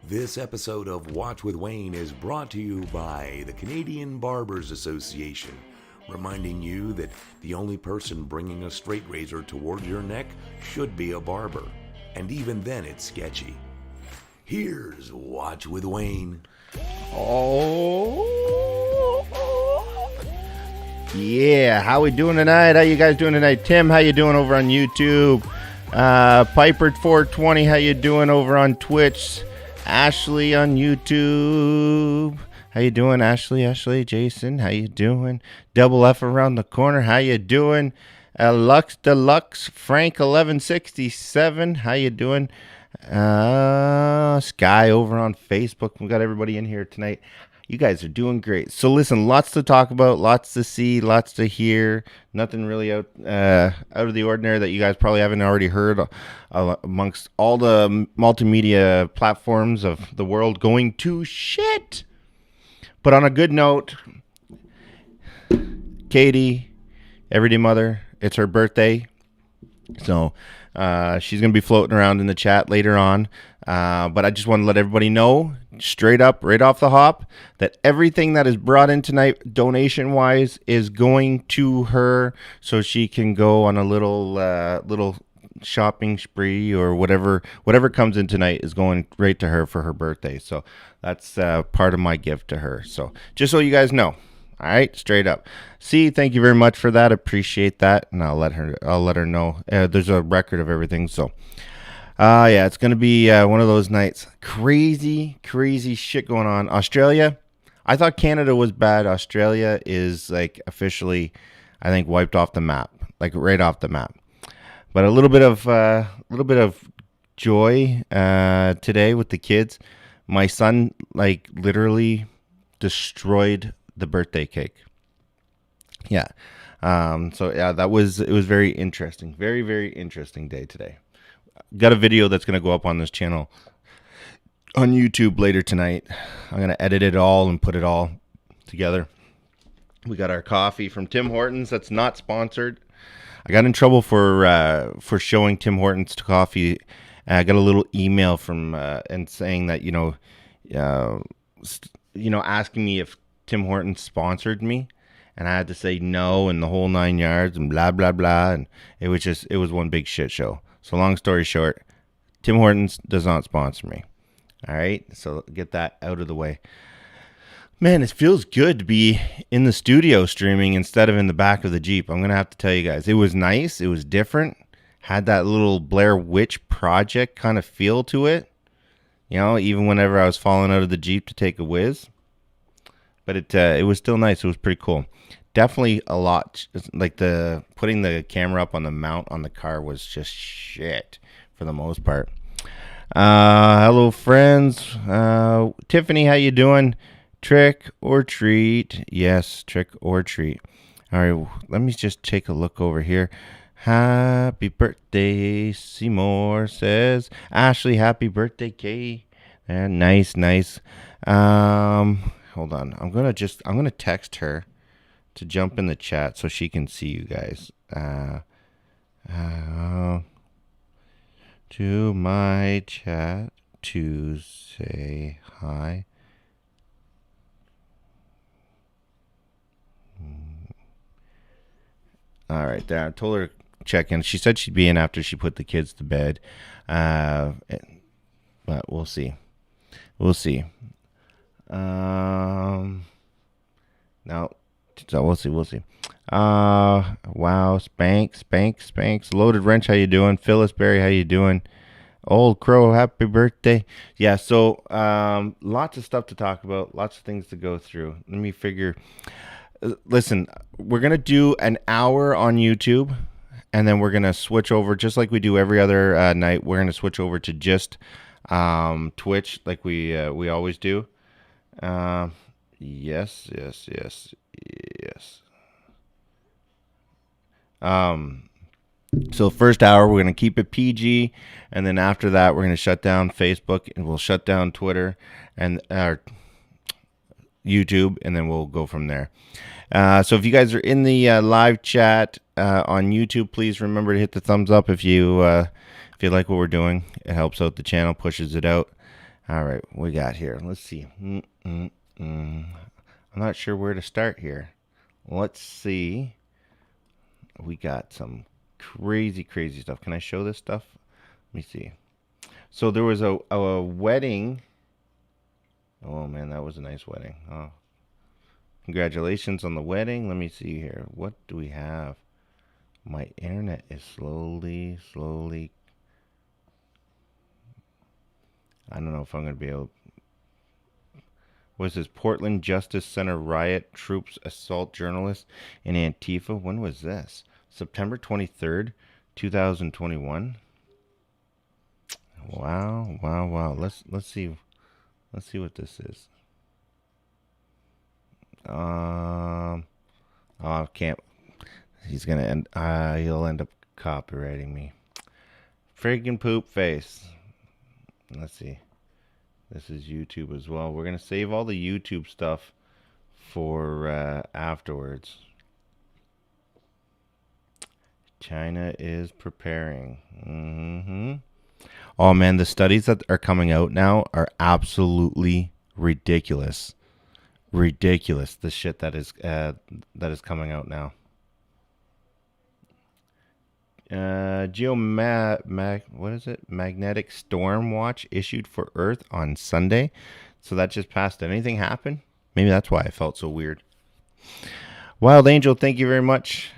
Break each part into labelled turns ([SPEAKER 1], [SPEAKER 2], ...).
[SPEAKER 1] This episode of Watch with Wayne is brought to you by the Canadian Barbers Association, reminding you that the only person bringing a straight razor toward your neck should be a barber, and even then it's sketchy. Here's Watch with Wayne.
[SPEAKER 2] Oh, yeah. How we doing tonight? How you guys doing tonight? Tim, how you doing over on YouTube? Piper420, how you doing over on Twitch? Ashley on YouTube. How you doing, Ashley? Ashley, Jason, how you doing? Double F around the corner, how you doing? Lux Deluxe, Frank 1167, how you doing? Sky over on Facebook. We got everybody in here tonight. You guys are doing great. So listen, lots to talk about, lots to see, lots to hear. Nothing really out of the ordinary that you guys probably haven't already heard amongst all the multimedia platforms of the world going to shit. But on a good note, Katie, Everyday Mother, it's her birthday. So she's going to be floating around in the chat later on. But I just want to let everybody know, straight up, right off the hop, that everything that is brought in tonight, donation-wise, is going to her so she can go on a little shopping spree or whatever comes in tonight is going right to her for her birthday. So that's part of my gift to her. So just so you guys know. All right, straight up. See, thank you very much for that. Appreciate that, and I'll let her know. There's a record of everything. So, yeah, it's gonna be one of those nights. Crazy shit going on. Australia. I thought Canada was bad. Australia is like officially, I think, wiped off the map, like right off the map. But a little bit of joy today with the kids. My son like literally destroyed the birthday cake. Yeah. So yeah, it was very interesting. Very, very interesting day today. Got a video that's going to go up on this channel on YouTube later tonight. I'm going to edit it all and put it all together. We got our coffee from Tim Hortons. That's not sponsored. I got in trouble for showing Tim Hortons coffee. I got a little email from and saying that, asking me if Tim Hortons sponsored me, and I had to say no and the whole 9 yards and blah blah blah, and it was one big shit show. So long story short, Tim Hortons does not sponsor me. All right, so get that out of the way. Man, it feels good to be in the studio streaming instead of in the back of the Jeep. I'm gonna have to tell you guys, it was nice, it was different, had that little Blair Witch Project kind of feel to it. Even whenever I was falling out of the Jeep to take a whiz. But it was still nice. It was pretty cool. Definitely a lot. Like putting the camera up on the mount on the car was just shit for the most part. Hello, friends. Tiffany, how you doing? Trick or treat? Yes, trick or treat. All right, let me just take a look over here. Happy birthday, Seymour says. Ashley, happy birthday, Kay. Nice. Hold on. I'm gonna text her to jump in the chat so she can see you guys. To my chat to say hi. All right, there. I told her to check in. She said she'd be in after she put the kids to bed. But we'll see. No, so we'll see. Wow, Spanks, Loaded Wrench, how you doing? Phyllis Berry, how you doing? Old Crow, happy birthday. Yeah, so lots of stuff to talk about, lots of things to go through. Let me figure. Listen, we're gonna do an hour on YouTube, and then we're gonna switch over, just like we do every other night. We're gonna switch over to just Twitch, like we always do. Yes. So first hour we're gonna keep it PG, and then after that we're gonna shut down Facebook and we'll shut down Twitter and our YouTube, and then we'll go from there. So if you guys are in the live chat on YouTube, please remember to hit the thumbs up if you like what we're doing. It helps out the channel, pushes it out. All right, we got here. Let's see. I'm not sure where to start here. Let's see. We got some crazy, crazy stuff. Can I show this stuff? Let me see. So there was a wedding. Oh man, that was a nice wedding. Oh, congratulations on the wedding. Let me see here. What do we have? My internet is slowly. I don't know if I'm going to be able. Was this Portland Justice Center riot? Troops assault journalists in Antifa. When was this? September 23rd, 2021. Wow. Let's see. Let's see what this is. Oh, I can't. He's gonna end. He'll end up copywriting me. Friggin' poop face. Let's see. This is YouTube as well. We're gonna save all the YouTube stuff for afterwards. China is preparing. Oh man, the studies that are coming out now are absolutely ridiculous. Ridiculous. The shit that is coming out now. What is it? Magnetic storm watch issued for Earth on Sunday. So that just passed. Did anything happen? Maybe that's why I felt so weird. Wild Angel, thank you very much.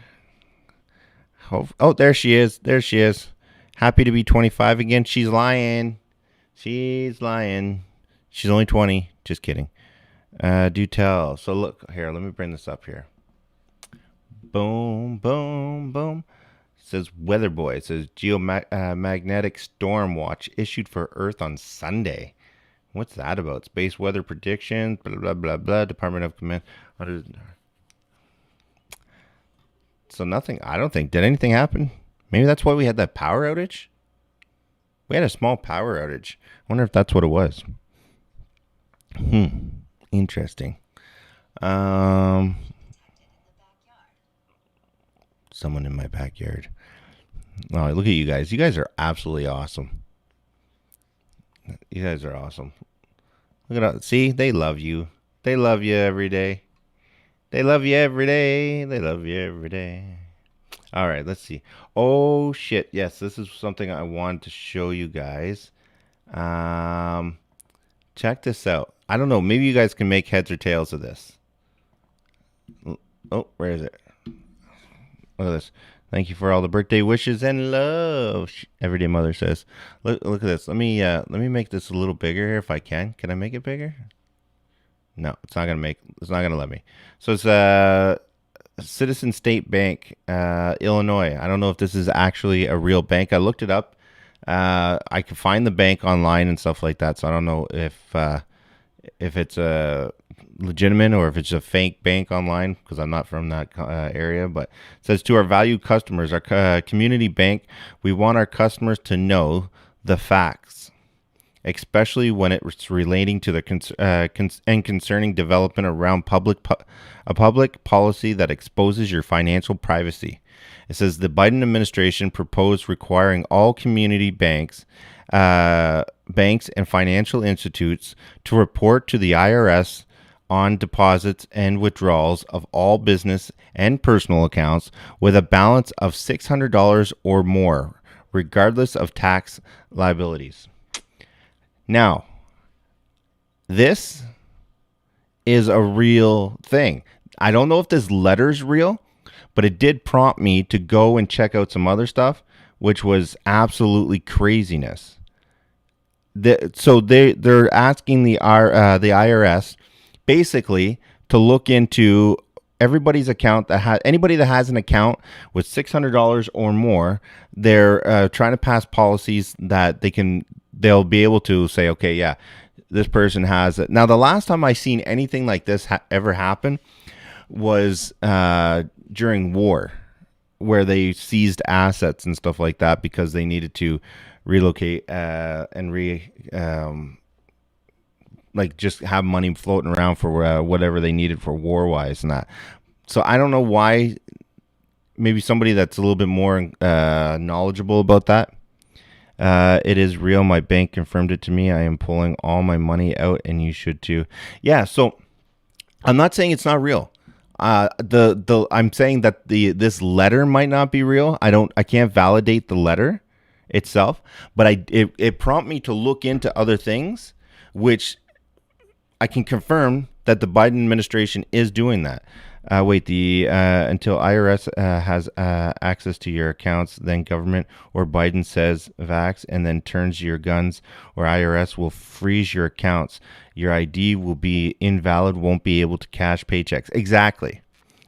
[SPEAKER 2] Oh, there she is. There she is. Happy to be 25 again. She's lying. She's lying. She's only 20. Just kidding. Do tell. So look here. Let me bring this up here. Boom. It says Weather Boy. It says geomagnetic storm watch issued for Earth on Sunday. What's that about? Space weather predictions. Blah blah blah blah. Department of Command. So nothing. I don't think. Did anything happen? Maybe that's why we had that power outage. We had a small power outage. I wonder if that's what it was. Interesting. Someone in my backyard. Oh, look at you guys. You guys are absolutely awesome. You guys are awesome. Look at that. See, they love you. They love you every day. They love you every day. They love you every day. All right, let's see. Oh, shit. Yes, this is something I wanted to show you guys. Check this out. I don't know. Maybe you guys can make heads or tails of this. Oh, where is it? Look at this. Thank you for all the birthday wishes and love. Everyday Mother says. Look at this. Let me make this a little bigger here if I can. Can I make it bigger? No, it's not gonna let me. So it's Citizen State Bank, Illinois. I don't know if this is actually a real bank. I looked it up. I could find the bank online and stuff like that. So I don't know if it's a legitimate or if it's a fake bank online because I'm not from that area. But it says, to our valued customers, our community bank, we want our customers to know the facts, especially when it's relating to the concerning development around a public policy that exposes your financial privacy. It says the Biden administration proposed requiring all community banks and financial institutes to report to the IRS on deposits and withdrawals of all business and personal accounts with a balance of $600 or more, regardless of tax liabilities. Now, this is a real thing. I don't know if this letter's real, but it did prompt me to go and check out some other stuff, which was absolutely craziness. So they're asking the IRS basically to look into everybody's account anybody that has an account with $600 or more. They're trying to pass policies that they'll be able to say, okay, yeah, this person has it. Now, the last time I seen anything like this ever happen was during war, where they seized assets and stuff like that because they needed to relocate and just have money floating around for whatever they needed for war wise and that. So I don't know why. Maybe somebody that's a little bit more knowledgeable about that It is real. My bank confirmed it to me. I am pulling all my money out, and you should too. Yeah. So I'm not saying it's not real. I'm saying that this letter might not be real. I can't validate the letter itself, but it prompted me to look into other things, which I can confirm that the Biden administration is doing that. Until IRS has access to your accounts, then government or Biden says vax and then turns your guns, or IRS will freeze your accounts. Your ID will be invalid, won't be able to cash paychecks. Exactly.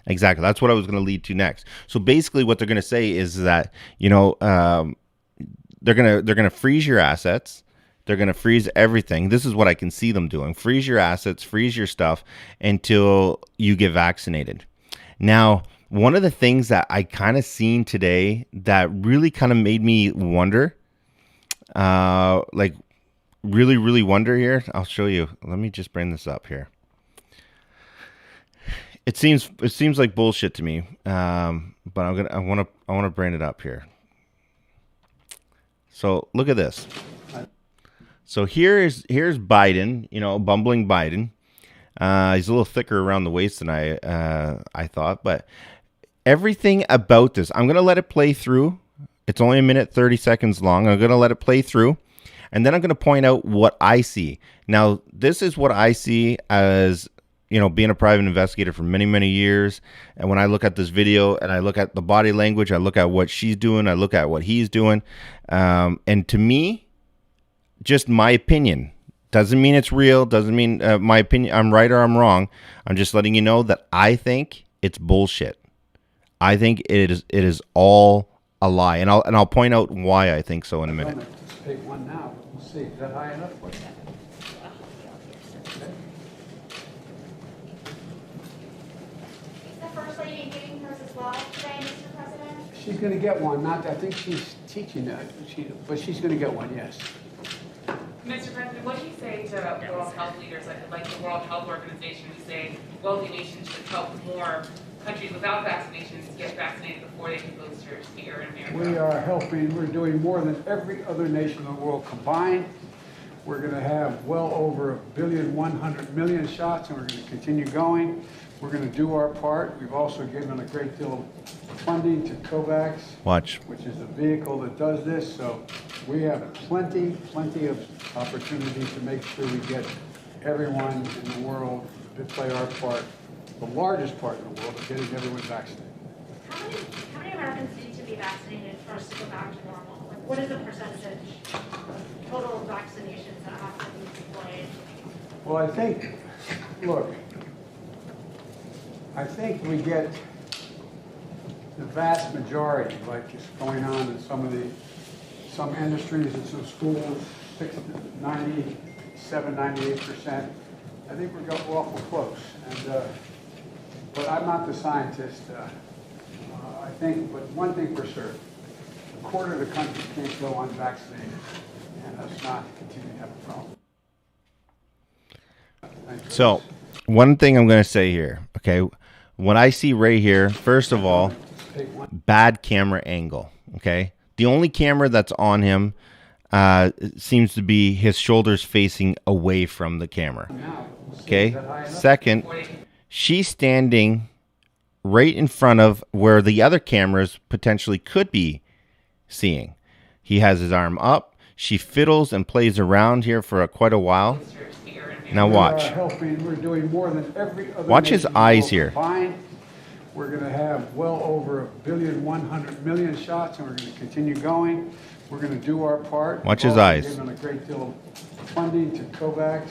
[SPEAKER 2] That's what I was going to lead to next. So basically what they're going to say is that, they're going to freeze your assets. They're going to freeze everything. This is what I can see them doing. Freeze your assets, freeze your stuff until you get vaccinated. Now, one of the things that I kind of seen today that really kind of made me wonder, really wonder here. I'll show you. Let me just bring this up here. It seems like bullshit to me, but I want to bring it up here. So look at this. So here's Biden, bumbling Biden. He's a little thicker around the waist than I thought, but everything about this, I'm gonna let it play through. It's only 1 minute 30 seconds long. I'm gonna let it play through, and then I'm gonna point out what I see. Now, this is what I see as being a private investigator for many, many years. And when I look at this video and I look at the body language, I look at what she's doing, I look at what he's doing, and to me, just my opinion. Doesn't mean it's real. Doesn't mean my opinion. I'm right or I'm wrong. I'm just letting you know that I think it's bullshit. I think it is all a lie, and I'll point out why I think so in a minute.
[SPEAKER 3] Let's take one now. We'll see. Is that high enough for you?
[SPEAKER 4] Is the First Lady giving hers as well today, Mr. President?
[SPEAKER 3] She's going to get one. I think she's teaching that, but she's going to get one. Yes.
[SPEAKER 5] Mr. President, what do you say to world health leaders like the World Health Organization who say wealthy nations should help more countries without vaccinations get vaccinated before they get boosters here in America?
[SPEAKER 3] We are helping. We're doing more than every other nation in the world combined. We're going to have well over 1,100,000,000 shots, and we're going to continue going. We're going to do our part. We've also given a great deal of funding to COVAX, which is the vehicle that does this. So we have plenty of opportunity to make sure we get everyone in the world to play our part, the largest part in the world of getting everyone vaccinated.
[SPEAKER 4] How many Americans need to be vaccinated for us to go back to normal? Like, what is the percentage of total vaccinations that have to be deployed?
[SPEAKER 3] Well, I think we get the vast majority, like is going on in some industries and some schools, 97, 98%. I think we're awful close. But I'm not the scientist. I think, but one thing for certain, a quarter of the country can't go unvaccinated, and us not continue to have a problem.
[SPEAKER 2] So, one thing I'm going to say here, okay? What I see right here, first of all, bad camera angle, okay? The only camera that's on him seems to be his shoulders facing away from the camera, okay? Second, she's standing right in front of where the other cameras potentially could be seeing. He has his arm up. She fiddles and plays around here for quite a while. Now watch.
[SPEAKER 3] We're doing more than every other.
[SPEAKER 2] Watch his eyes here.
[SPEAKER 3] We're going to have well over 1,100,000,000 shots, and we're going to continue going. We're going to do our part.
[SPEAKER 2] Watch his eyes.
[SPEAKER 3] Given a great deal of funding to COVAX,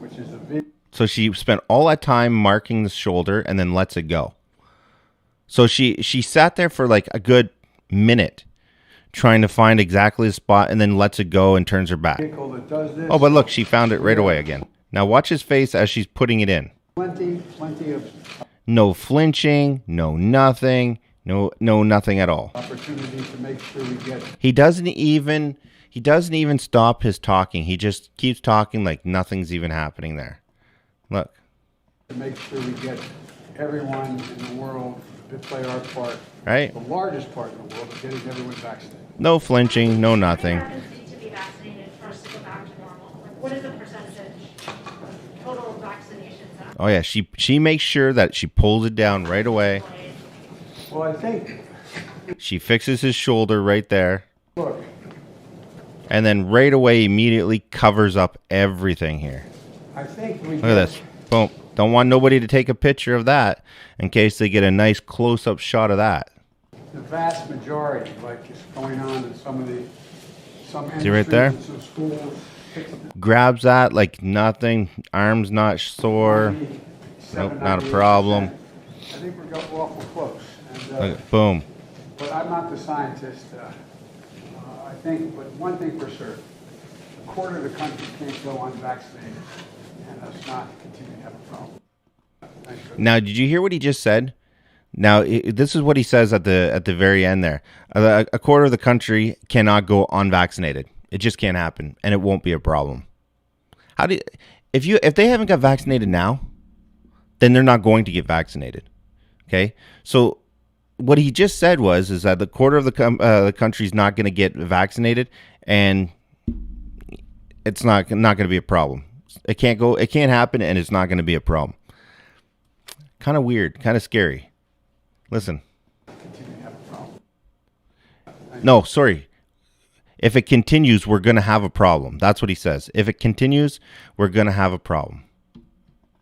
[SPEAKER 3] which is a big.
[SPEAKER 2] So she spent all that time marking the shoulder and then lets it go. So she sat there for like a good minute trying to find exactly the spot and then lets it go and turns her back. Oh, but look, she found it right away again. Now watch his face as she's putting it in.
[SPEAKER 3] Plenty of
[SPEAKER 2] no flinching, no nothing, no nothing at all.
[SPEAKER 3] Opportunity to make sure we get.
[SPEAKER 2] He doesn't even stop his talking. He just keeps talking like nothing's even happening there. Look.
[SPEAKER 3] To make sure we get everyone in the world to play our part.
[SPEAKER 2] Right?
[SPEAKER 3] The largest part in the world of getting everyone vaccinated.
[SPEAKER 2] No flinching, no nothing. Oh yeah, she makes sure that she pulls it down right away.
[SPEAKER 3] Well, I think,
[SPEAKER 2] She fixes his shoulder right there,
[SPEAKER 3] look,
[SPEAKER 2] and then right away immediately covers up everything here.
[SPEAKER 3] I think we
[SPEAKER 2] Look at this. Boom. Don't want nobody to take a picture of that in case they get a nice close-up shot of that.
[SPEAKER 3] the vast majority, like is going on in some
[SPEAKER 2] See right there?
[SPEAKER 3] industries and some schools.
[SPEAKER 2] Grabs that like nothing. Arm's not sore.
[SPEAKER 3] 97,
[SPEAKER 2] Nope, not a
[SPEAKER 3] 98%.
[SPEAKER 2] problem.
[SPEAKER 3] I think we're awful close. And,
[SPEAKER 2] Look, boom.
[SPEAKER 3] but I'm not the scientist. I think, but one thing for certain, a quarter of the country can't go unvaccinated, and us not continue to have a problem. Thanks for
[SPEAKER 2] Now, did you hear what he just said? Now, this is what he says at the very end there. A quarter of the country cannot go unvaccinated. It just can't happen, and it won't be a problem. If they haven't got vaccinated now, then they're not going to get vaccinated. Okay, so what he just said is that the quarter of the country is not going to get vaccinated, and it's not going to be a problem. It can't happen, and it's not going to be a problem. Kind of weird, kind of scary. Listen.
[SPEAKER 3] continue to have a problem.
[SPEAKER 2] No, sorry. If it continues, we're going to have a problem. That's what he says. If it continues, we're going to have a problem.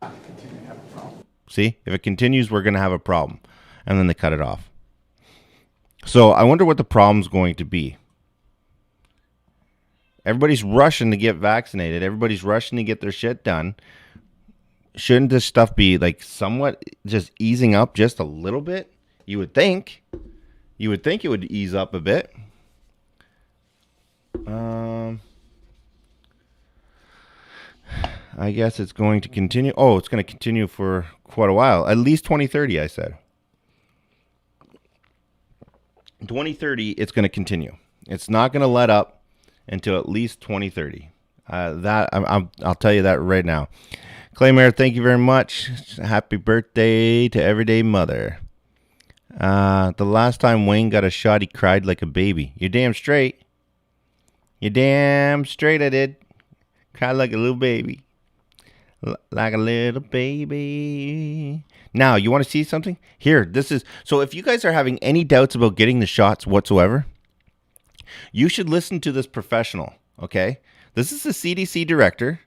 [SPEAKER 3] Continue to have a problem.
[SPEAKER 2] See? If it continues, we're going to have a problem. And then they cut it off. So I wonder what the problem's going to be. Everybody's rushing to get vaccinated. Everybody's rushing to get their shit done. Shouldn't this stuff be like somewhat just easing up just a little bit? You would think. You would think it would ease up a bit. I guess it's going to continue. Oh, it's going to continue for quite a while. At least 2030, I said. 2030, it's going to continue. It's not going to let up until at least 2030. I'll tell you that right now. Claymare, thank you very much. Happy birthday to Everyday Mother. The last time Wayne got a shot, he cried like a baby. You're damn straight. You're damn straight I did. Cried like a little baby. Like a little baby. Now, you want to see something? Here, this is... So if you guys are having any doubts about getting the shots whatsoever, you should listen to this professional, okay? This is the CDC director.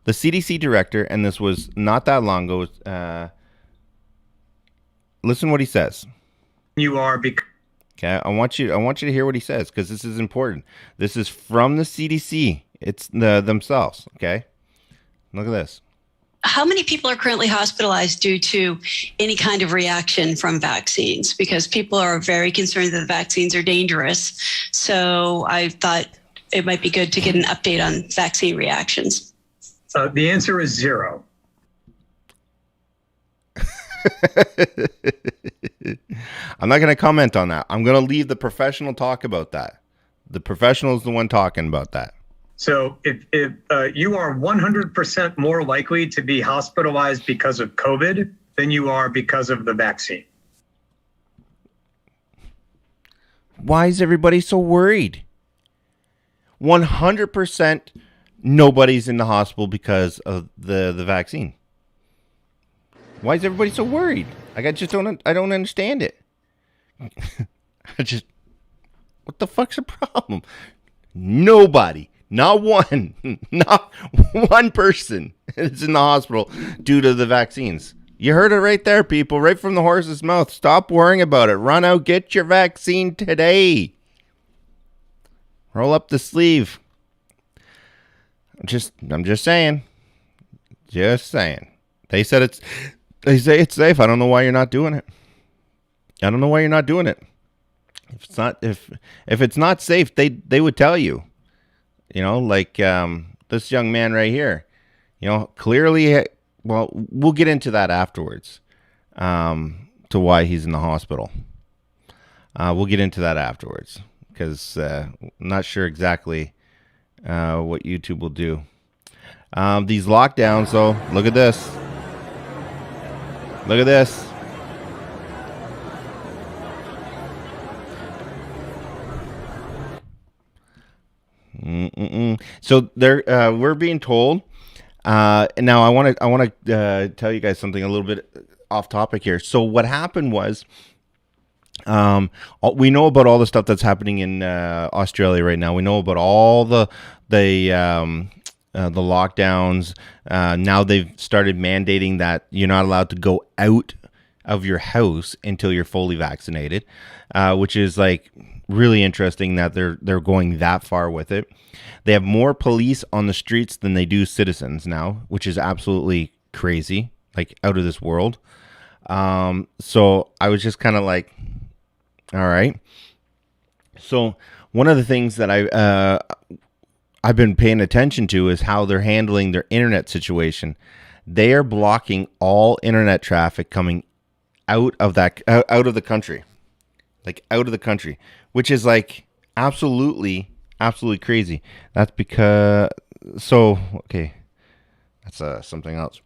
[SPEAKER 2] The CDC director, and this was not that long ago. Listen what he says.
[SPEAKER 6] You are
[SPEAKER 2] Okay, I want you to hear what he says because this is important. This is from the CDC. It's themselves. Okay, look at this.
[SPEAKER 7] How many people are currently hospitalized due to any kind of reaction from vaccines? Because people are very concerned that the vaccines are dangerous. So I thought it might be good to get an update on vaccine reactions.
[SPEAKER 6] the answer is 0.
[SPEAKER 2] I'm not going to comment on that. I'm going to leave the professional talk about that. The professional is the one talking about that.
[SPEAKER 6] So if you are 100% more likely to be hospitalized because of COVID than you are because of the vaccine.
[SPEAKER 2] Why is everybody so worried? 100% nobody's in the hospital because of the vaccine. Why is everybody so worried? I don't understand it. What the fuck's the problem? Nobody, not one person is in the hospital due to the vaccines. You heard it right there, people, right from the horse's mouth. Stop worrying about it. Run out, get your vaccine today. Roll up the sleeve. I'm just saying. Just saying. They say it's safe. I don't know why you're not doing it. I don't know why you're not doing it. If it's not safe, they would tell you. You know, like this young man right here. You know, clearly, well, we'll get into that afterwards. To why he's in the hospital. We'll get into that afterwards because I'm not sure exactly what YouTube will do. These lockdowns, though, look at this. Look at this. So we're being told Now I want to tell you guys something a little bit off topic here. So what happened was, we know about all the stuff that's happening in Australia right now. We know about all the lockdowns. Now they've started mandating that you're not allowed to go out of your house until you're fully vaccinated, which is like really interesting that they're going that far with it. They have more police on the streets than they do citizens now, which is absolutely crazy, like out of this world. So I was just kind of like, all right. So one of the things that I've been paying attention to is how they're handling their internet situation. They are blocking all internet traffic coming out of the country, like out of the country, which is like absolutely crazy. That's because okay, that's something else.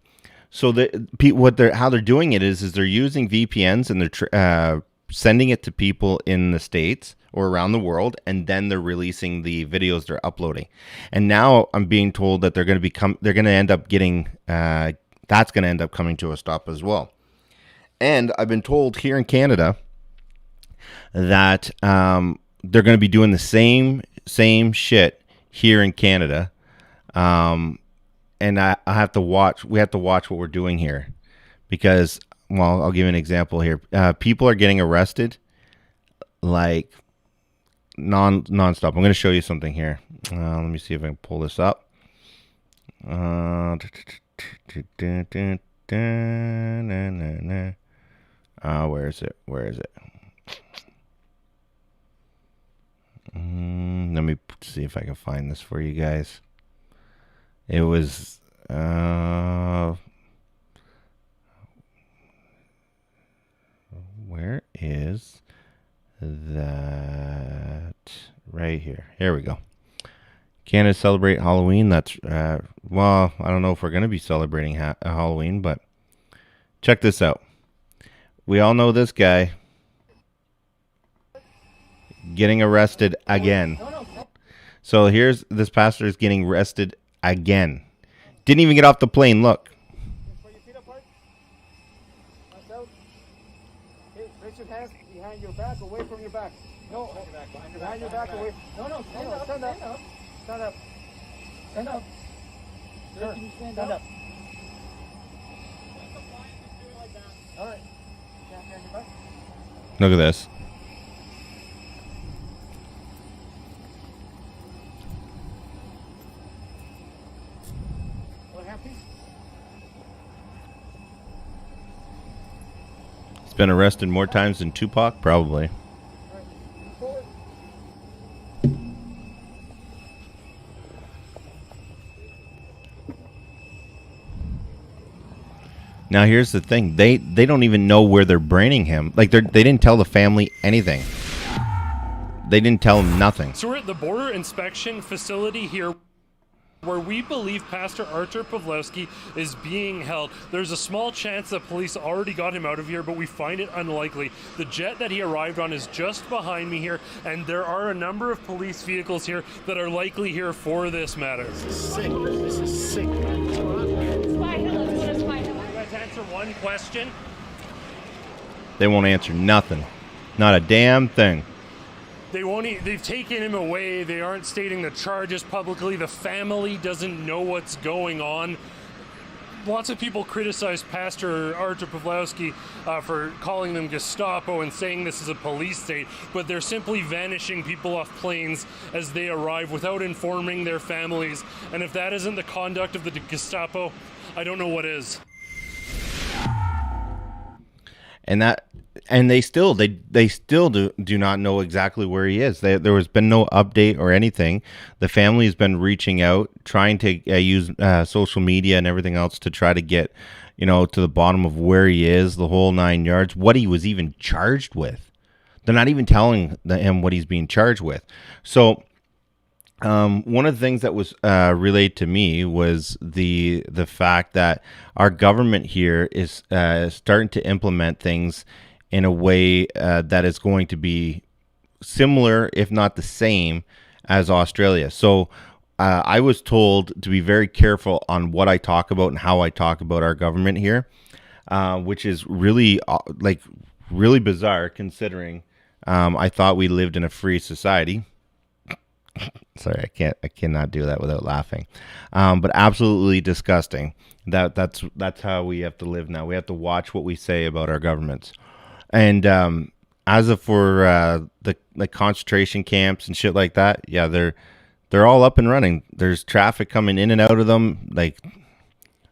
[SPEAKER 2] So how they're doing it is they're using VPNs and they're sending it to people in the States or around the world, and then they're releasing the videos they're uploading. And now I'm being told that they're going to end up getting that's going to end up coming to a stop as well. And I've been told here in Canada that they're going to be doing the same shit here in Canada. And I have to watch. We have to watch what we're doing here, because, well, I'll give you an example here. People are getting arrested like nonstop. I'm going to show you something here. Let me see if I can pull this up. Where is it? Let me see if I can find this for you guys. It was where is that? Right here. Here we go. Canada celebrate Halloween. That's well, I don't know if we're going to be celebrating Halloween, but check this out. We all know this guy getting arrested again. So here's this pastor is getting arrested again. Didn't even get off the plane. Look.
[SPEAKER 8] Put your feet apart. Hands out. Okay, raise your hands behind your back, away from your back. No, behind your back, away. No, stand up. Stand up. Stand up. Stand up. Sure. Stand up. All right. Behind your back.
[SPEAKER 2] Look at this. He's been arrested more times than Tupac, probably. Now here's the thing: they don't even know where they're braining him. Like they didn't tell the family anything. They didn't tell him nothing.
[SPEAKER 9] So we're at the border inspection facility here, where we believe Pastor Artur Pawlowski is being held. There's a small chance that police already got him out of here, but we find it unlikely. The jet that he arrived on is just behind me here, and there are a number of police vehicles here that are likely here for this matter.
[SPEAKER 8] This is sick. This is sick.
[SPEAKER 9] To answer one question.
[SPEAKER 2] They won't answer nothing. Not a damn thing.
[SPEAKER 9] They've taken him away. They aren't stating the charges publicly. The family doesn't know what's going on. Lots of people criticize Pastor Artur Pawlowski for calling them Gestapo and saying this is a police state, but they're simply vanishing people off planes as they arrive without informing their families. And if that isn't the conduct of the Gestapo, I don't know what is.
[SPEAKER 2] And they still do not know exactly where he is. There has been no update or anything. The family has been reaching out, trying to use social media and everything else to try to get, to the bottom of where he is, the whole 9 yards, what he was even charged with. They're not even telling him what he's being charged with. So one of the things that was relayed to me was the fact that our government here is starting to implement things in a way that is going to be similar, if not the same, as Australia. So I was told to be very careful on what I talk about and how I talk about our government here, which is really really bizarre considering I thought we lived in a free society. Sorry, I cannot do that without laughing. But absolutely disgusting. That's how we have to live now. We have to watch what we say about our governments. And as of for the concentration camps and shit like that, yeah, they're all up and running. There's traffic coming in and out of them.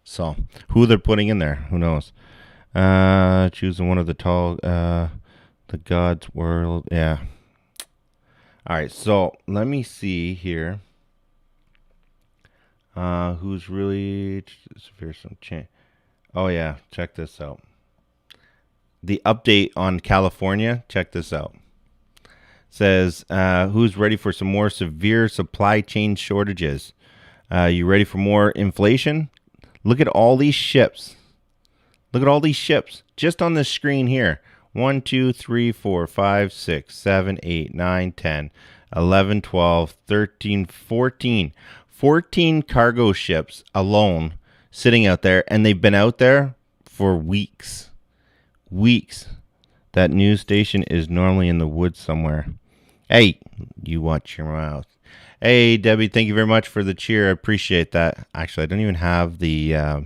[SPEAKER 2] So who they're putting in there, who knows? Choosing one of the the God's world, yeah. All right, so let me see here. Who's really severe some change? Oh yeah, check this out. The update on California. Check this out. Says who's ready for some more severe supply chain shortages? You ready for more inflation? Look at all these ships. Look at all these ships just on this screen here. 1, 2, 3, 4, 5, 6, 7, 8, 9, 10, 11, 12, 13, 14. 14 cargo ships alone sitting out there, and they've been out there for weeks. Weeks. That news station is normally in the woods somewhere. Hey, you watch your mouth. Hey, Debbie, thank you very much for the cheer. I appreciate that. Actually, I don't even have the...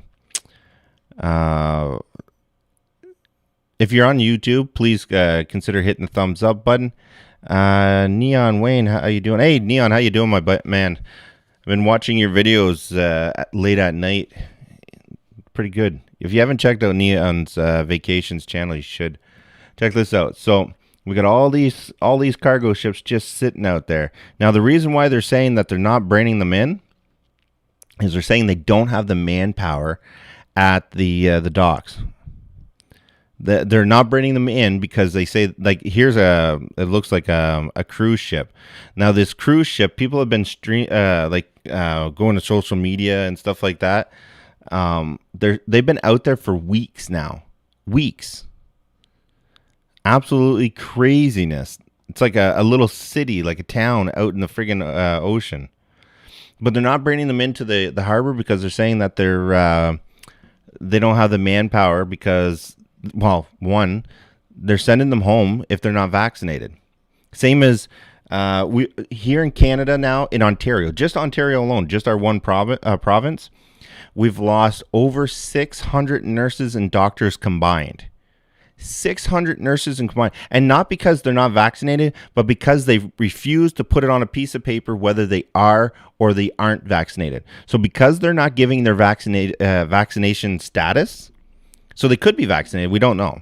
[SPEAKER 2] if you're on YouTube, please consider hitting the thumbs up button. Neon Wayne, how you doing? Hey, Neon, how you doing, my man? I've been watching your videos late at night. Pretty good. If you haven't checked out Neon's Vacations channel, you should check this out. So we got all these cargo ships just sitting out there. Now, the reason why they're saying that they're not bringing them in is they're saying they don't have the manpower at the docks. They're not bringing them in because they say, like, here's it looks like a cruise ship. Now, this cruise ship, people have been going to social media and stuff like that. They've been out there for weeks now. Weeks. Absolutely craziness. It's like a little city, like a town out in the friggin' ocean. But they're not bringing them into the harbor because they're saying that they don't have the manpower because, well, one, they're sending them home if they're not vaccinated. Same as we here in Canada now, in Ontario, just Ontario alone, just our one province, we've lost over 600 nurses and doctors combined. 600 nurses and combined. And not because they're not vaccinated, but because they refuse to put it on a piece of paper whether they are or they aren't vaccinated. So because they're not giving their vaccination status, so they could be vaccinated, we don't know.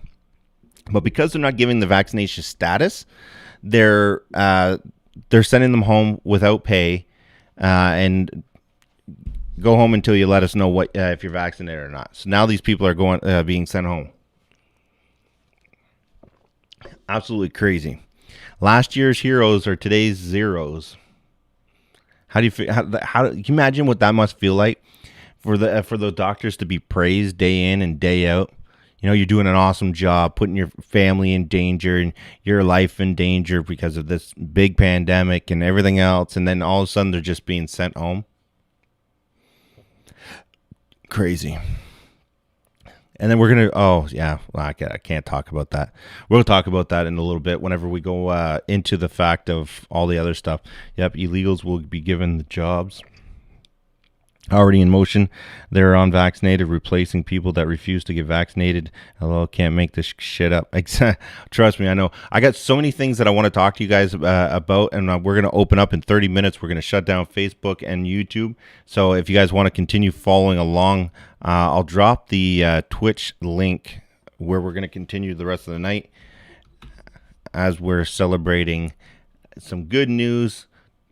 [SPEAKER 2] But because they're not giving the vaccination status, they're sending them home without pay and go home until you let us know what if you're vaccinated or not. So now these people are being sent home. Absolutely crazy. Last year's heroes are today's zeros. How do you can you imagine what that must feel like for the doctors to be praised day in and day out? You know, you're doing an awesome job, putting your family in danger and your life in danger because of this big pandemic and everything else, and then all of a sudden they're just being sent home. Crazy. And then we're going to, I can't talk about that. We'll talk about that in a little bit whenever we go into the fact of all the other stuff. Yep, illegals will be given the jobs. Already in motion. They're unvaccinated, replacing people that refuse to get vaccinated. Hello, can't make this shit up. Trust me, I know. I got so many things that I want to talk to you guys about, and we're going to open up in 30 minutes. We're going to shut down Facebook and YouTube. So if you guys want to continue following along, I'll drop the Twitch link where we're going to continue the rest of the night as we're celebrating some good news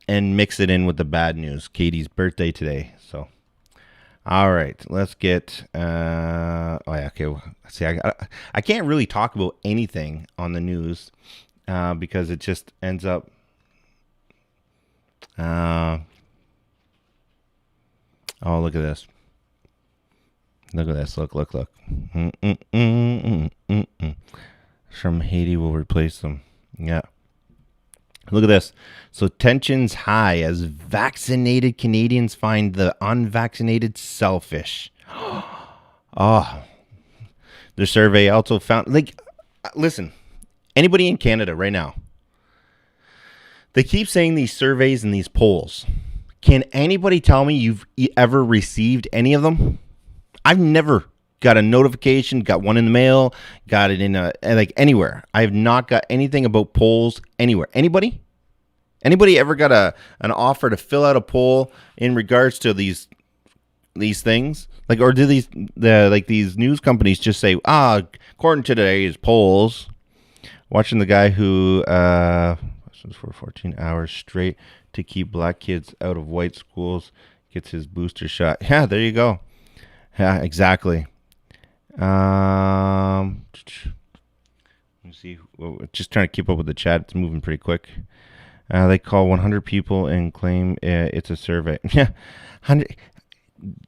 [SPEAKER 2] and mix it in with the bad news. Katie's birthday today. So, all right, let's get. Okay. See, I can't really talk about anything on the news because it just ends up. Oh, look at this. Look at this. Look. From Haiti will replace them. Yeah. Look at this. So tensions high as vaccinated Canadians find the unvaccinated selfish. Oh, the survey also found, like, listen, anybody in Canada right now, they keep saying these surveys and these polls. Can anybody tell me you've ever received any of them? I've never got a notification, got one in the mail, got it in like anywhere. I have not got anything about polls anywhere. Anybody? Anybody ever got an offer to fill out a poll in regards to these things? Like, or do these news companies just say, according to today's polls, watching the guy who for 14 hours straight to keep black kids out of white schools gets his booster shot. Yeah, there you go. Yeah, exactly. Let me see. Just trying to keep up with the chat. It's moving pretty quick. They call 100 people and claim it's a survey. Yeah,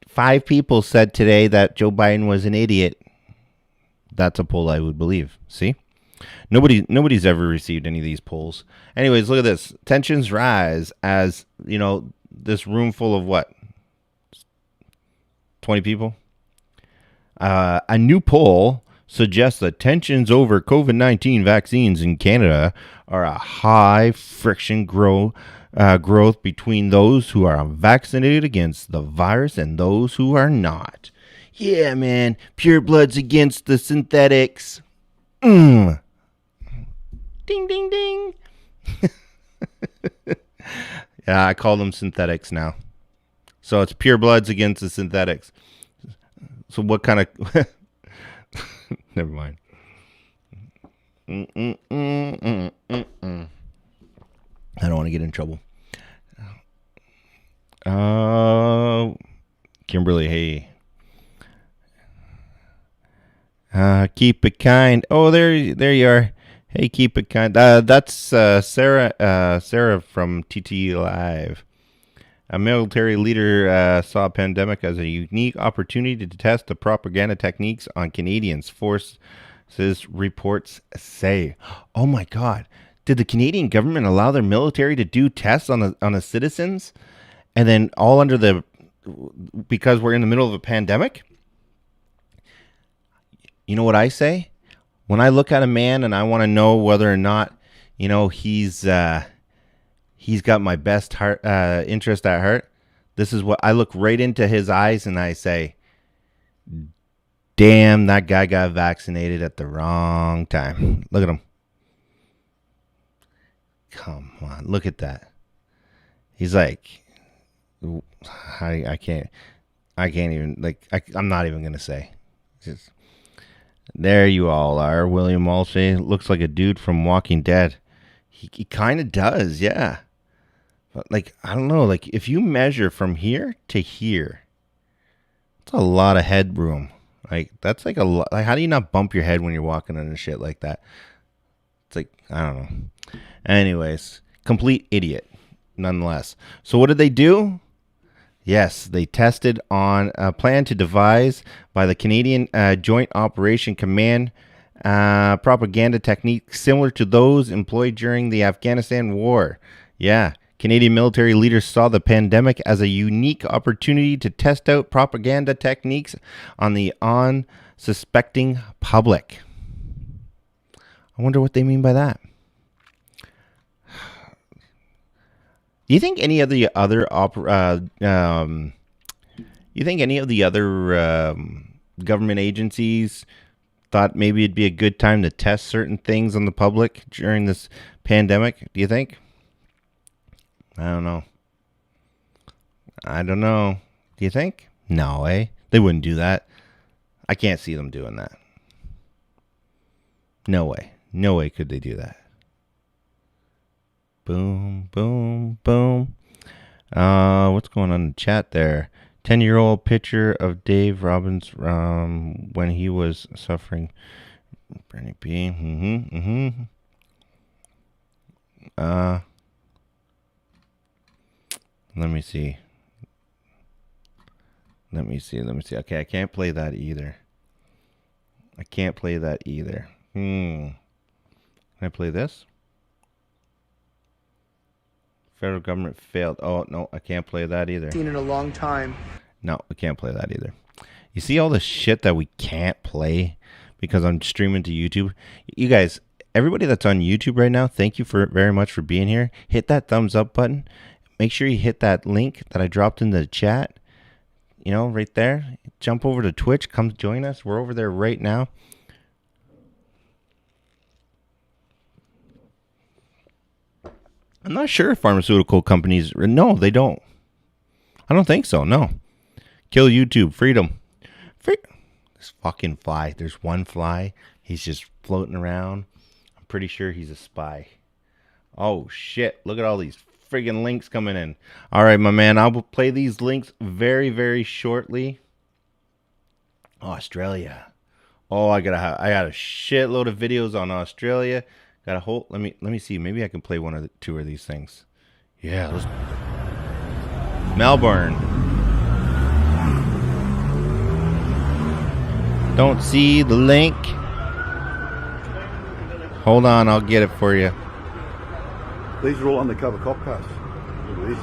[SPEAKER 2] 5 people said today that Joe Biden was an idiot. That's a poll I would believe. See? Nobody's ever received any of these polls. Anyways, look at this. Tensions rise as, this room full of what? 20 people? A new poll suggests that tensions over COVID-19 vaccines in Canada are a high friction growth between those who are vaccinated against the virus and those who are not. Yeah, man. Pure bloods against the synthetics. Ding, ding, ding. Yeah, I call them synthetics now. So it's pure bloods against the synthetics. So what kind of... Never mind. I don't want to get in trouble. Kimberly, hey. Keep it kind. Oh, there you are. Hey, keep it kind. That's Sarah from TT Live. A military leader saw a pandemic as a unique opportunity to test the propaganda techniques on Canadians, forces reports say. Oh my God. Did the Canadian government allow their military to do tests on the citizens? And then all under because we're in the middle of a pandemic? You know what I say? When I look at a man and I want to know whether or not, he's got my best interest at heart, this is what I look right into his eyes and I say, damn, that guy got vaccinated at the wrong time. Look at him. Come on, look at that. He's like, I can't even, I'm not even going to say. Just, there you all are. William Walshay looks like a dude from Walking Dead. He kind of does, yeah. But I don't know, if you measure from here to here, it's a lot of headroom. That's a lot. How do you not bump your head when you're walking on shit like that? It's I don't know. Anyways, complete idiot, nonetheless. So what did they do? Yes, they tested on a plan to devise by the Canadian Joint Operation Command propaganda techniques similar to those employed during the Afghanistan war. Yeah, Canadian military leaders saw the pandemic as a unique opportunity to test out propaganda techniques on the unsuspecting public. I wonder what they mean by that. Do you think any of the other government agencies thought maybe it'd be a good time to test certain things on the public during this pandemic? Do you think? I don't know. Do you think? No, they wouldn't do that. I can't see them doing that. No way. No way could they do that. Boom, boom, boom. What's going on in the chat there? 10-year-old picture of Dave Robbins when he was suffering. Bernie P. Let me see. Okay, I can't play that either. Can I play this? Federal government failed. Oh, no, I can't play that either.
[SPEAKER 10] Seen in a long time.
[SPEAKER 2] No, I can't play that either. You see all the shit that we can't play because I'm streaming to YouTube? You guys, everybody that's on YouTube right now, thank you very much for being here. Hit that thumbs up button. Make sure you hit that link that I dropped in the chat. You know, right there. Jump over to Twitch. Come join us. We're over there right now. I'm not sure if pharmaceutical companies... No, they don't. I don't think so, no. Kill YouTube. Freedom. This fucking fly. There's one fly. He's just floating around. I'm pretty sure he's a spy. Oh, shit. Look at all these friggin' links coming in. All right, my man. I'll play these links very, very shortly. Australia. Oh, I got a shitload of videos on Australia. Got a whole. Let me see. Maybe I can play one or two of these things. Yeah. Melbourne. Don't see the link. Hold on, I'll get it for you.
[SPEAKER 11] These are all undercover cop cars. Look at this.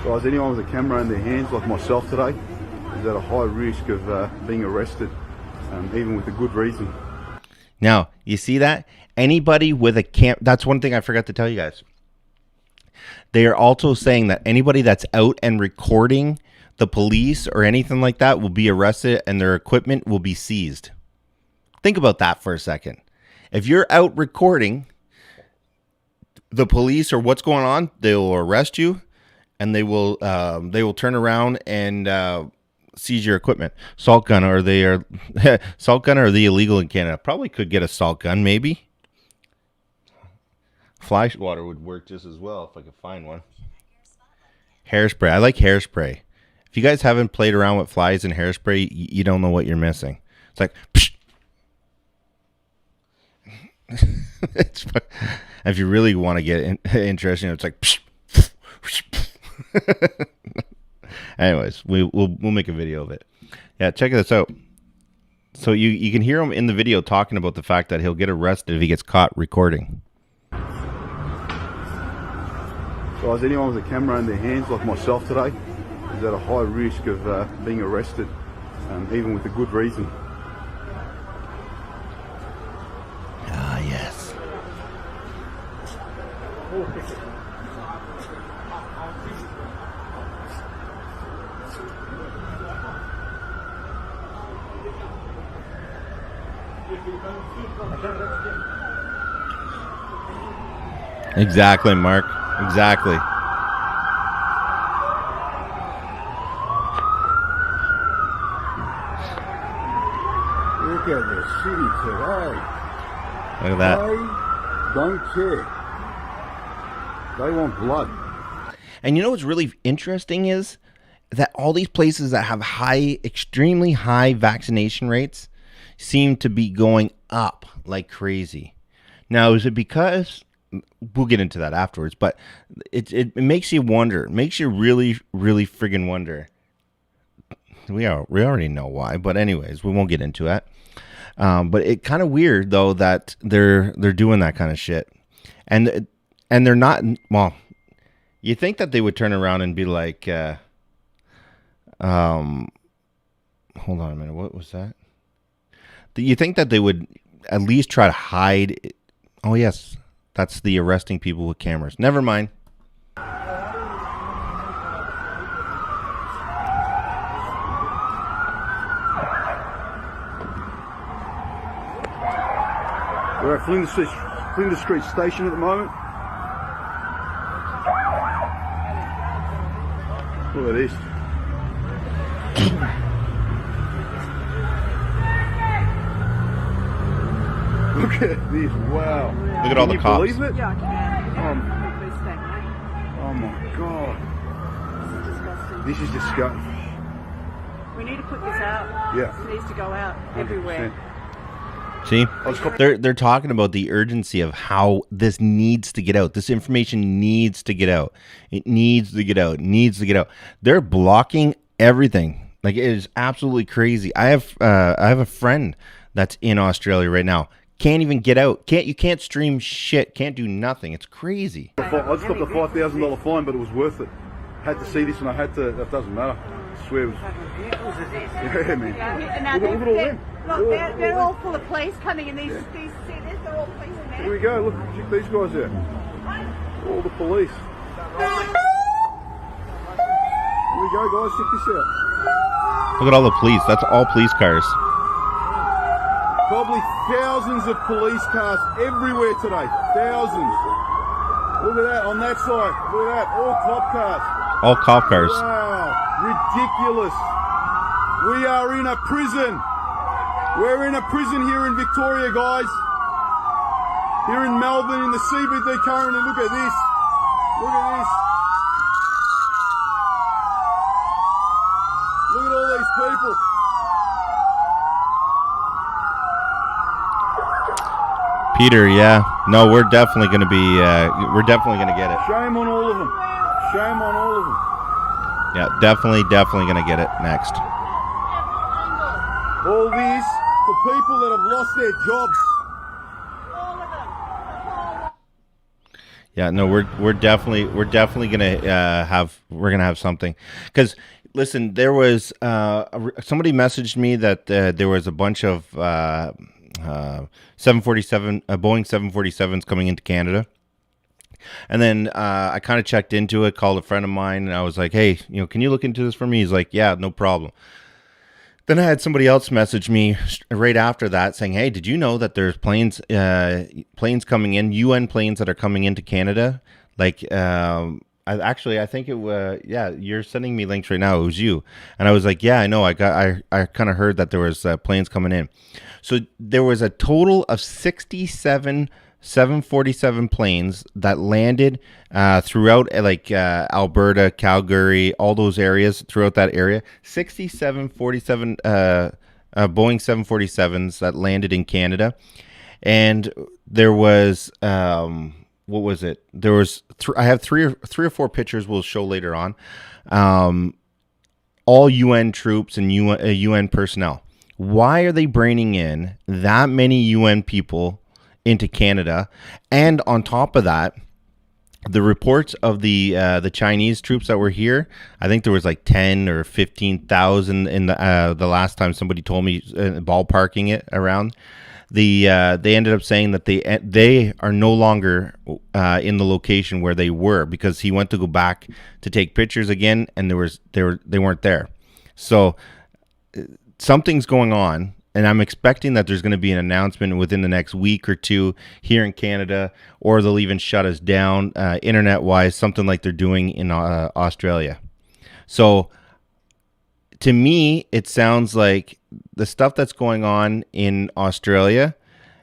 [SPEAKER 11] Guys, anyone with a camera in their hands, like myself today, is at a high risk of being arrested, even with a good reason.
[SPEAKER 2] Now, you see that? Anybody with a that's one thing I forgot to tell you guys. They are also saying that anybody that's out and recording the police or anything like that will be arrested and their equipment will be seized. Think about that for a second. If you're out recording the police or what's going on, they will arrest you and they will turn around and seize your equipment. Salt gun, are they salt gun, or are they illegal in Canada? Probably could get a salt gun, maybe. Fly water would work just as well if I could find one. Hairspray. I like hairspray. If you guys haven't played around with flies and hairspray, you don't know what you're missing. It's like, psh. If you really want to get interesting, it's like, psh. Anyways, we'll make a video of it. Yeah, check this out. So you can hear him in the video talking about the fact that he'll get arrested if he gets caught recording.
[SPEAKER 11] Guys, anyone with a camera in their hands, like myself today, is at a high risk of being arrested, even with a good reason.
[SPEAKER 2] Ah, yes. Exactly, Mark. Exactly.
[SPEAKER 11] Look at the city today.
[SPEAKER 2] Look at that.
[SPEAKER 11] They don't care. They want blood.
[SPEAKER 2] And you know what's really interesting is that all these places that have extremely high vaccination rates seem to be going up like crazy. Now, is it because... We'll get into that afterwards, but it makes you wonder. It makes you really, really friggin' wonder. We already know why, but anyways, we won't get into it. But it kind of weird though that they're doing that kind of shit, and they're not. Well, you think that they would turn around and be like, hold on a minute, what was that? You think that they would at least try to hide it? Oh yes. That's the arresting people with cameras. Never mind.
[SPEAKER 11] We're at Flinders Street Station at the moment. Look at this. Look at this, wow.
[SPEAKER 2] Look at all the cops.
[SPEAKER 11] Can you believe it?
[SPEAKER 12] Yeah, I can.
[SPEAKER 11] Oh my God. This is disgusting.
[SPEAKER 12] We need to put this out.
[SPEAKER 11] Yeah.
[SPEAKER 12] It needs to go out everywhere.
[SPEAKER 11] 100%.
[SPEAKER 2] See, they're talking about the urgency of how this needs to get out. This information needs to get out. It needs to get out. It needs to get out. They're blocking everything. Like, it is absolutely crazy. I have a friend that's in Australia right now. Can't even get out. You can't stream shit. Can't do nothing. It's crazy.
[SPEAKER 11] I just got the $5,000 fine, but it was worth it. Had to see this, and I had to. That doesn't matter. I swear it was. Yeah, man. Look at all them.
[SPEAKER 12] Look, they're all full of police coming in. These cities, they're all policemen.
[SPEAKER 11] Here we go. Look, check these guys out. All the police. Here we go, guys. Check this out.
[SPEAKER 2] Look at all the police. That's all police cars.
[SPEAKER 11] Probably thousands of police cars everywhere today. Thousands. Look at that on that side. Look at that. All cop cars.
[SPEAKER 2] All cop cars.
[SPEAKER 11] Wow. Ridiculous. We are in a prison. We're in a prison here in Victoria, guys. Here in Melbourne, in the CBD currently. Look at this. Look at this. Look at all these people.
[SPEAKER 2] Peter, yeah. No, we're definitely going to be, we're definitely going to get it.
[SPEAKER 11] Shame on all of them. Shame on all of them.
[SPEAKER 2] Yeah, definitely going to get it next.
[SPEAKER 11] All this for people that have lost their jobs.
[SPEAKER 2] Yeah, no, we're definitely going to have something. Because, listen, there was, somebody messaged me that there was a bunch of 747 Boeing 747s coming into Canada, and then I kind of checked into it, called a friend of mine, and I was like, hey, can you look into this for me? He's like, yeah, no problem. Then I had somebody else message me right after that saying, hey, did you know that there's planes coming in, UN planes that are coming into Canada? Like, I think it was, yeah, you're sending me links right now. It was you. And I was like, yeah, I know. I kind of heard that there was planes coming in. So there was a total of 67 747 planes that landed throughout Alberta, Calgary, all those areas throughout that area. 67 47 Boeing 747s that landed in Canada. And there was what was it? There was I have three or four pictures we'll show later on. All UN troops and UN personnel. Why are they bringing in that many UN people into Canada? And on top of that, the reports of the Chinese troops that were here, I think there was like 10 or 15,000 in the last time somebody told me, ballparking it around. They ended up saying that they are no longer in the location where they were, because he went to go back to take pictures again, and they weren't there. So something's going on, and I'm expecting that there's going to be an announcement within the next week or two here in Canada, or they'll even shut us down internet-wise, something like they're doing in Australia. So to me, it sounds like the stuff that's going on in Australia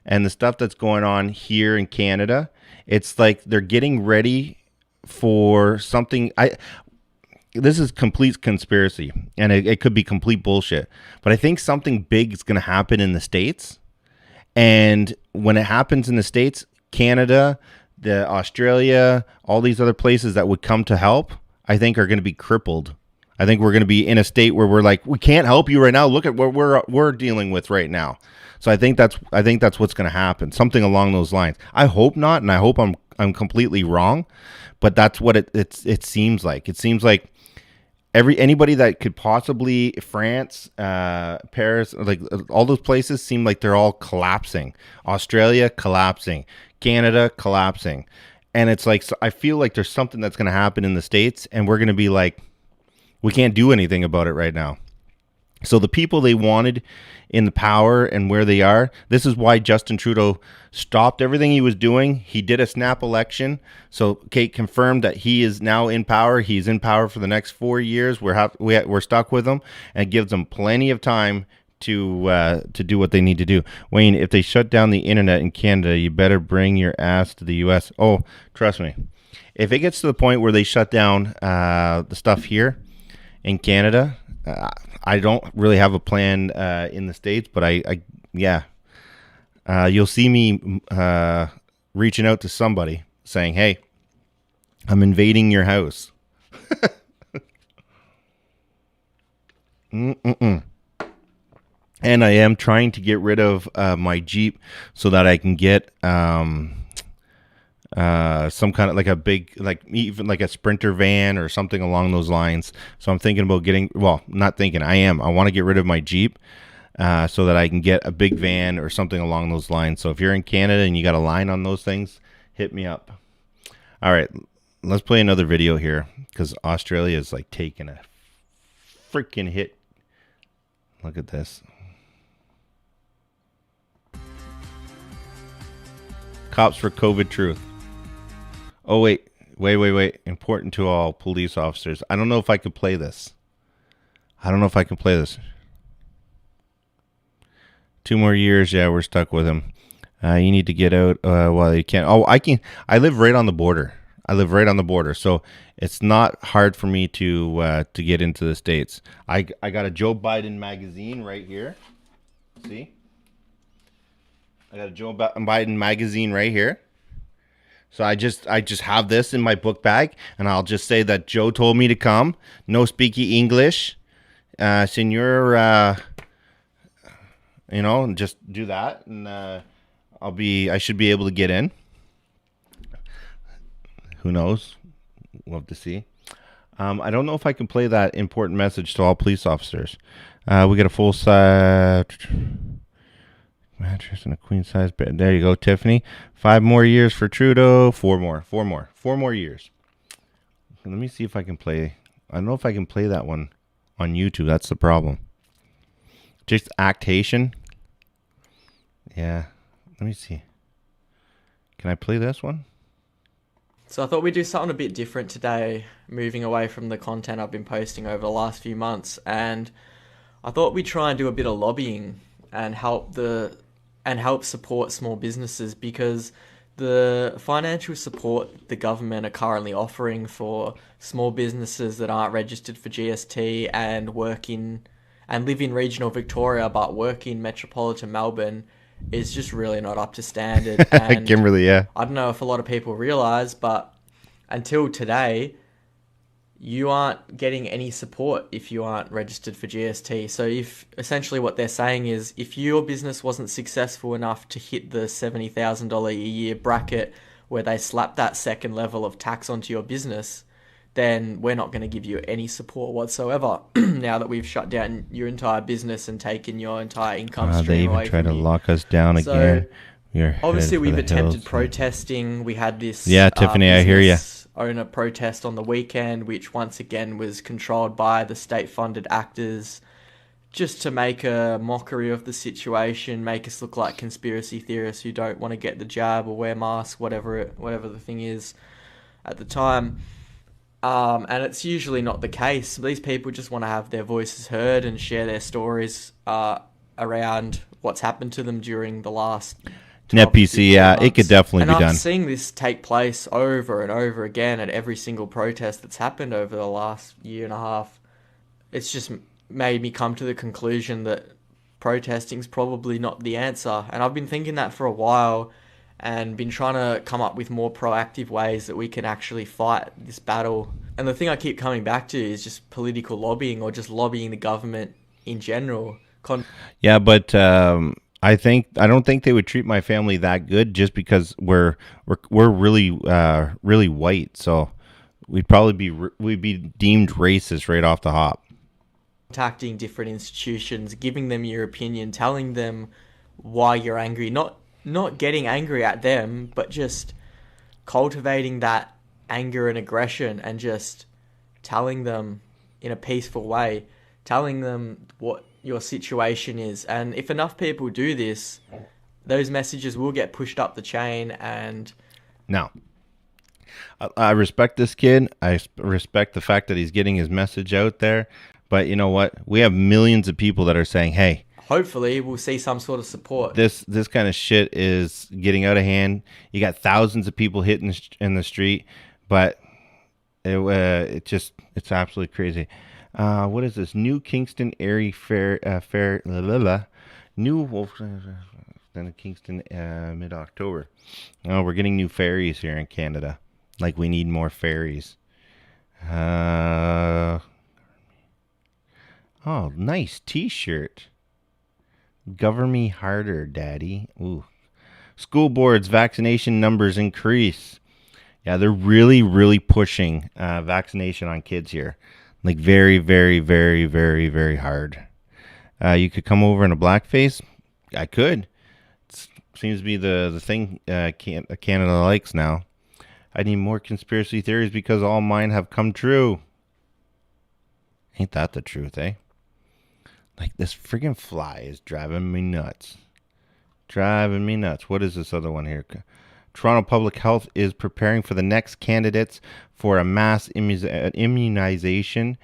[SPEAKER 2] and the stuff that's going on here in Canada, it's like they're getting ready for something. This is complete conspiracy, and it could be complete bullshit. But I think something big is going to happen in the States. And when it happens in the States, Canada, Australia, all these other places that would come to help, I think are going to be crippled. I think we're going to be in a state where we're like, we can't help you right now. Look at what we're dealing with right now. So I think that's what's going to happen. Something along those lines. I hope not, and I hope I'm completely wrong. But that's what it seems like. It seems like anybody that could possibly, France, Paris, like all those places seem like they're all collapsing. Australia collapsing, Canada collapsing, and it's like, so I feel like there's something that's going to happen in the States, and we're going to be like, we can't do anything about it right now. So the people they wanted in the power and where they are, this is why Justin Trudeau stopped everything he was doing. He did a snap election. So Kate confirmed that he is now in power. He's in power for the next 4 years. We're stuck with him, and it gives them plenty of time to do what they need to do. Wayne, if they shut down the internet in Canada, you better bring your ass to the U.S. Oh, trust me. If it gets to the point where they shut down the stuff here in Canada, I don't really have a plan in the States, but you'll see me reaching out to somebody saying, hey, I'm invading your house. And I am trying to get rid of my Jeep so that I can get some kind of like a big, like even like a Sprinter van or something along those lines. So I'm thinking about getting, well, not thinking, I want to get rid of my Jeep so that I can get a big van or something along those lines. So if you're in Canada and you got a line on those things, hit me up. All right, let's play another video here because Australia is like taking a freaking hit. Look at this. Cops for COVID truth. Oh, wait. Important to all police officers. I don't know if I could play this. 2 more years. Yeah, we're stuck with him. You need to get out while you can. Oh, I can. I live right on the border. So it's not hard for me to get into the States. I got a Joe Biden magazine right here. See? I got a Joe Biden magazine right here. So I just have this in my book bag, and I'll just say that Joe told me to come. No speaky English, senor. Just do that, and I should be able to get in. Who knows? We'll have to see. I don't know if I can play that important message to all police officers. We got a full size mattress and a queen size bed. There you go, Tiffany. 5 more years for Trudeau. 4 more years. Let me see if I can play. I don't know if I can play that one on YouTube. That's the problem. Just actation. Yeah. Let me see. Can I play this one?
[SPEAKER 10] So I thought we'd do something a bit different today, moving away from the content I've been posting over the last few months, and I thought we'd try and do a bit of lobbying and help support small businesses, because the financial support the government are currently offering for small businesses that aren't registered for GST and live in regional Victoria but work in metropolitan Melbourne is just really not up to standard. And
[SPEAKER 2] Kimberly, yeah.
[SPEAKER 10] I don't know if a lot of people realise, but until today, you aren't getting any support if you aren't registered for GST. So if essentially what they're saying is, if your business wasn't successful enough to hit the $70,000 a year bracket where they slap that second level of tax onto your business, then we're not going to give you any support whatsoever. Now that we've shut down your entire business and taken your entire income stream
[SPEAKER 2] they even
[SPEAKER 10] away
[SPEAKER 2] try
[SPEAKER 10] from
[SPEAKER 2] to
[SPEAKER 10] you.
[SPEAKER 2] lock us down again.
[SPEAKER 10] Obviously, we've attempted protesting. We had this
[SPEAKER 2] Tiffany, I hear you.
[SPEAKER 10] Owner protest on the weekend, which once again was controlled by the state-funded actors, just to make a mockery of the situation, make us look like conspiracy theorists who don't want to get the jab or wear masks, whatever the thing is at the time. And it's usually not the case. These people just want to have their voices heard and share their stories around what's happened to them during the last
[SPEAKER 2] NetPC, yeah, it could definitely be done.
[SPEAKER 10] And I'm seeing this take place over and over again at every single protest that's happened over the last year and a half. It's just made me come to the conclusion that protesting's probably not the answer. And I've been thinking that for a while and been trying to come up with more proactive ways that we can actually fight this battle. And the thing I keep coming back to is just political lobbying, or just lobbying the government in general.
[SPEAKER 2] Yeah, but I don't think they would treat my family that good just because we're really really white. So we'd be deemed racist right off the hop.
[SPEAKER 10] Contacting different institutions, giving them your opinion, telling them why you're angry, not getting angry at them, but just cultivating that anger and aggression and just telling them in a peaceful way, telling them what your situation is. And if enough people do this, those messages will get pushed up the chain. And
[SPEAKER 2] now, I respect this kid. I respect the fact that he's getting his message out there. But you know what? We have millions of people that are saying, hey,
[SPEAKER 10] hopefully we'll see some sort of support.
[SPEAKER 2] This kind of shit is getting out of hand. You got thousands of people hitting in the street, but it's absolutely crazy. What is this? New Kingston Airy Fair New Wolf then Kingston mid-October. Oh, we're getting new ferries here in Canada. Like, we need more ferries. Oh, nice t-shirt. Govern me harder, Daddy. Ooh. School boards vaccination numbers increase. Yeah, they're really, really pushing vaccination on kids here. Like very, very, very, very, very hard. You could come over in a blackface. I could. Seems to be the thing Canada likes now. I need more conspiracy theories because all mine have come true. Ain't that the truth, eh? Like, this friggin' fly is driving me nuts. Driving me nuts. What is this other one here? Toronto Public Health is preparing for the next candidates for a mass immunization.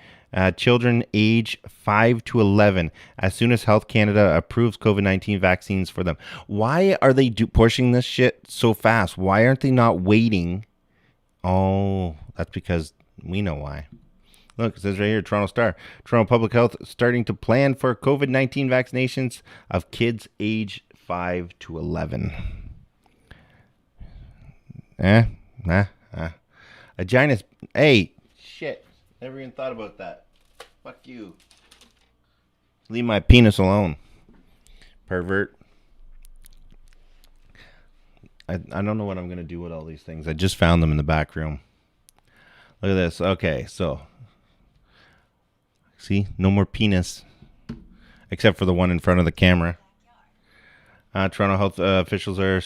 [SPEAKER 2] Children age 5 to 11 as soon as Health Canada approves COVID-19 vaccines for them. Why are they pushing this shit so fast? Why aren't they not waiting? Oh, that's because we know why. Look, it says right here, Toronto Star. Toronto Public Health starting to plan for COVID-19 vaccinations of kids age 5 to 11. Aginus. Hey, shit. Never even thought about that. Fuck you. Leave my penis alone, pervert. I don't know what I'm going to do with all these things. I just found them in the back room. Look at this. Okay, so. See? No more penis. Except for the one in front of the camera. Toronto health officials are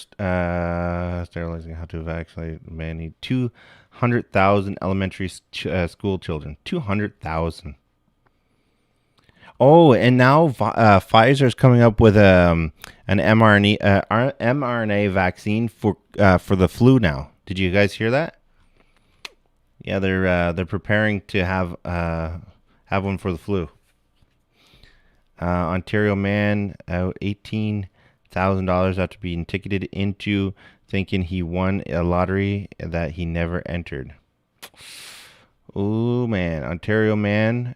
[SPEAKER 2] sterilizing how to vaccinate many 200,000 elementary school children. 200,000. Oh, and now Pfizer is coming up with an mRNA vaccine for the flu now. Did you guys hear that? Yeah, they're preparing to have one for the flu. Ontario man out $18,000 after being ticketed into thinking he won a lottery that he never entered. Oh man, Ontario man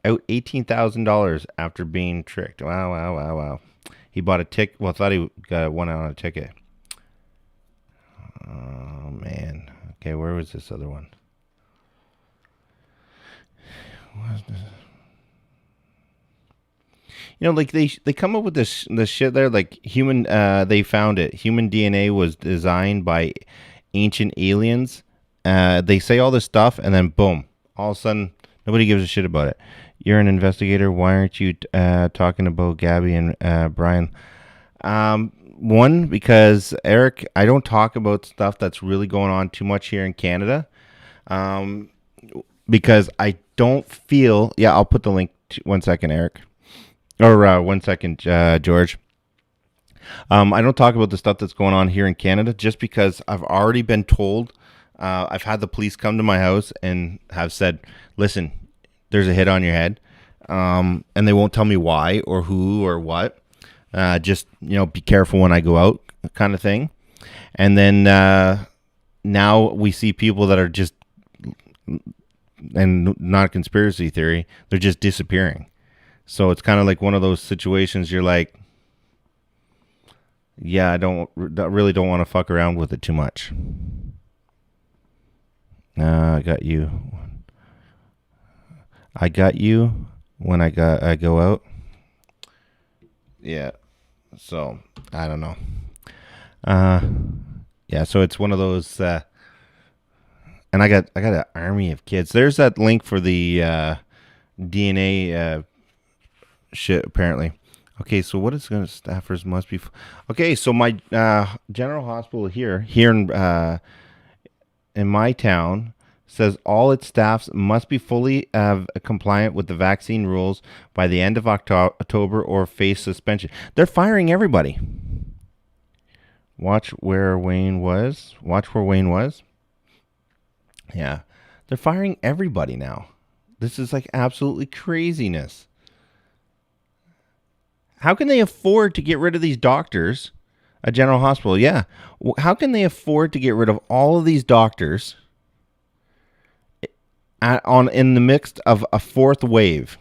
[SPEAKER 2] out $18,000 after being tricked. Wow. He bought a ticket. Well, thought he got one on a ticket. Oh man. Okay, where was this other one? What was this? You know, like they come up with this shit there, like human. They found it. Human DNA was designed by ancient aliens. They say all this stuff, and then boom, all of a sudden, nobody gives a shit about it. You're an investigator. Why aren't you talking about Gabby and Brian? One, because Eric, I don't talk about stuff that's really going on too much here in Canada. Because I don't feel. Yeah, I'll put the link. 1 second, Eric. Or 1 second, George. I don't talk about the stuff that's going on here in Canada just because I've already been told. I've had the police come to my house and have said, listen, there's a hit on your head. And they won't tell me why or who or what. Just, be careful when I go out kind of thing. And then now we see people that are just, and not a conspiracy theory, they're just disappearing. So it's kind of like one of those situations you're like, yeah, I really don't want to fuck around with it too much. I got you when I go out. Yeah. So I don't know. Yeah. So it's one of those, and I got an army of kids. There's that link for the DNA shit apparently. Okay, so what is going to staffers must be? Okay, so my general hospital here in my town says all its staffs must be fully compliant with the vaccine rules by the end of October or face suspension. They're firing everybody. Watch where Wayne was. Yeah, they're firing everybody now. This is like absolutely craziness. How can they afford to get rid of these doctors? A general hospital, yeah. How can they afford to get rid of all of these doctors in the midst of a fourth wave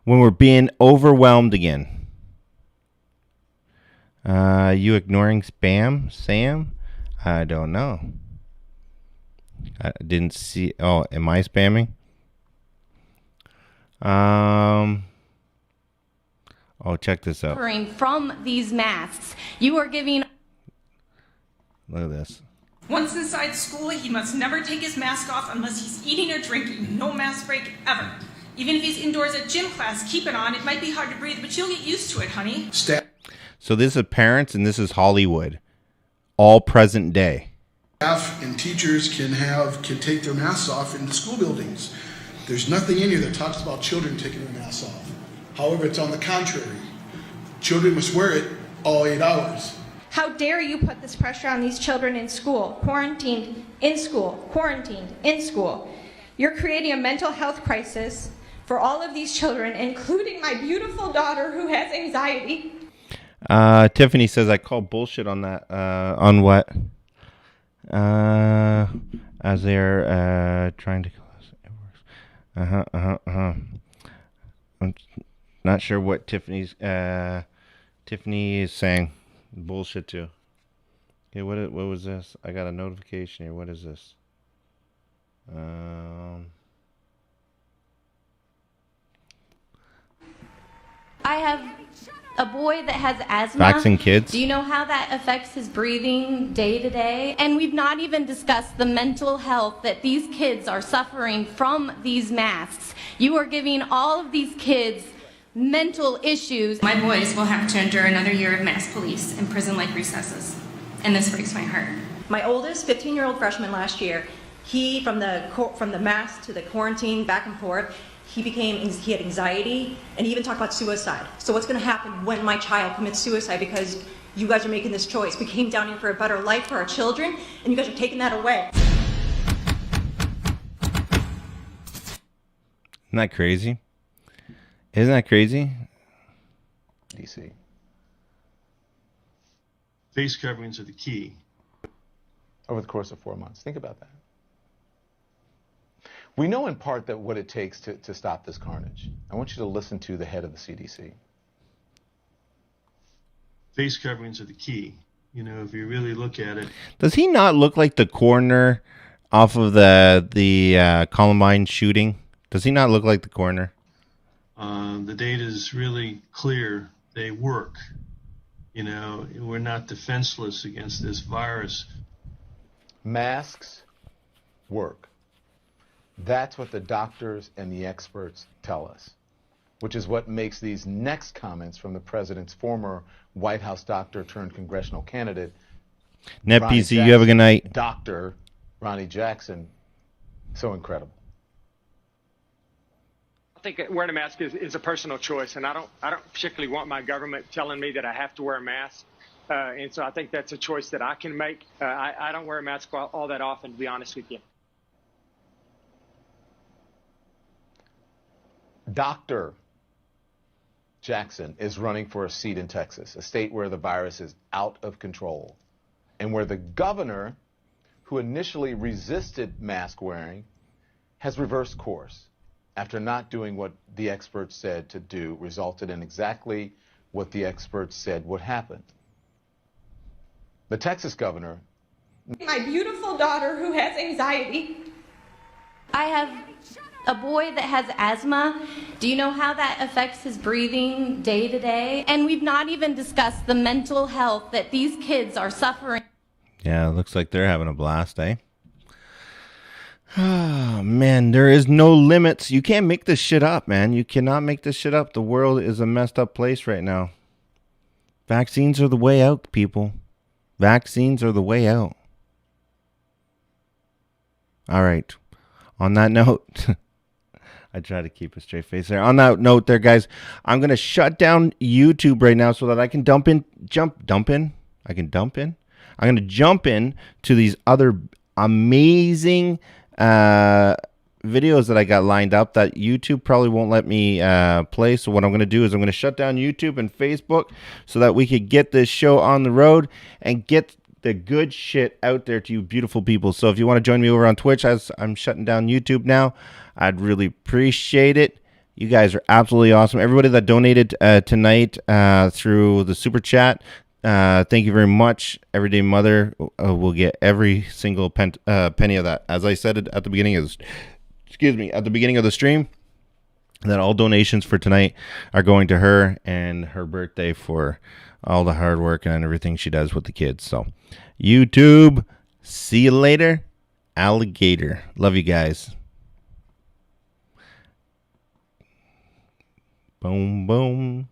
[SPEAKER 2] when we're being overwhelmed again? You ignoring spam, Sam? I don't know. I didn't see. Oh, am I spamming? Oh, check this out.
[SPEAKER 13] Suffering from these masks. You are giving.
[SPEAKER 2] Look at this.
[SPEAKER 14] Once inside school, he must never take his mask off unless he's eating or drinking. No mask break ever. Even if he's indoors at gym class, keep it on. It might be hard to breathe, but you'll get used to it, honey.
[SPEAKER 2] So this is parents and this is Hollywood. All present day.
[SPEAKER 15] Staff and teachers can take their masks off in the school buildings. There's nothing in here that talks about children taking their masks off. However, it's on the contrary. Children must wear it all 8 hours.
[SPEAKER 16] How dare you put this pressure on these children in school, quarantined in school, quarantined in school. You're creating a mental health crisis for all of these children, including my beautiful daughter who has anxiety.
[SPEAKER 2] Tiffany says I call bullshit on that. On what? As they're trying to. I'm not sure what Tiffany is saying. Bullshit too. Okay, what was this? I got a notification here. What is this?
[SPEAKER 13] I have a boy that has asthma.
[SPEAKER 2] Vaccine kids.
[SPEAKER 13] Do you know how that affects his breathing day to day? And we've not even discussed the mental health that these kids are suffering from these masks. You are giving all of these kids mental issues.
[SPEAKER 17] My boys will have to endure another year of mask police and prison-like recesses, and this breaks my heart.
[SPEAKER 18] My oldest, 15-year-old freshman last year, he from the mask to the quarantine back and forth, he had anxiety, and he even talked about suicide. So what's going to happen when my child commits suicide because you guys are making this choice? We came down here for a better life for our children, and you guys are taking that away.
[SPEAKER 2] Isn't that crazy? Isn't that crazy?
[SPEAKER 19] DC. Face coverings are the key. Over the course of 4 months. Think about that. We know in part that what it takes to stop this carnage. I want you to listen to the head of the CDC. Face coverings are the key. You know, if you really look at it.
[SPEAKER 2] Does he not look like the coroner off of the Columbine shooting? Does he not look like the coroner?
[SPEAKER 19] The data is really clear. They work. You know, we're not defenseless against this virus. Masks work. That's what the doctors and the experts tell us, which is what makes these next comments from the president's former White House doctor turned congressional candidate,
[SPEAKER 2] NetPC, you have a good night.
[SPEAKER 19] Dr. Ronnie Jackson, so incredible.
[SPEAKER 20] I think wearing a mask is a personal choice, and I don't particularly want my government telling me that I have to wear a mask. And so I think that's a choice that I can make. I don't wear a mask all that often, to be honest with you.
[SPEAKER 19] Dr. Jackson is running for a seat in Texas, a state where the virus is out of control, and where the governor, who initially resisted mask wearing, has reversed course after not doing what the experts said to do, resulted in exactly what the experts said would happen. The Texas governor.
[SPEAKER 16] My beautiful daughter who has anxiety.
[SPEAKER 13] I have a boy that has asthma. Do you know how that affects his breathing day to day? And we've not even discussed the mental health that these kids are suffering.
[SPEAKER 2] Yeah, it looks like they're having a blast, eh? Oh, man, there is no limits. You can't make this shit up, man. You cannot make this shit up. The world is a messed up place right now. Vaccines are the way out, people. Vaccines are the way out. All right. On that note, I try to keep a straight face there. On that note there, guys, I'm going to shut down YouTube right now so that I can I'm going to jump in to these other amazing videos that I got lined up that YouTube probably won't let me play. So what I'm going to do is I'm going to shut down YouTube and Facebook so that we could get this show on the road and get the good shit out there to you beautiful people. So if you want to join me over on Twitch as I'm shutting down YouTube now, I'd really appreciate it. You guys are absolutely awesome. Everybody that donated tonight through the super chat, thank you very much. Everyday Mother will get every single penny of that. As I said at the beginning of the stream, that all donations for tonight are going to her and her birthday for all the hard work and everything she does with the kids. So, YouTube, see you later. Alligator. Love you guys. Boom, boom.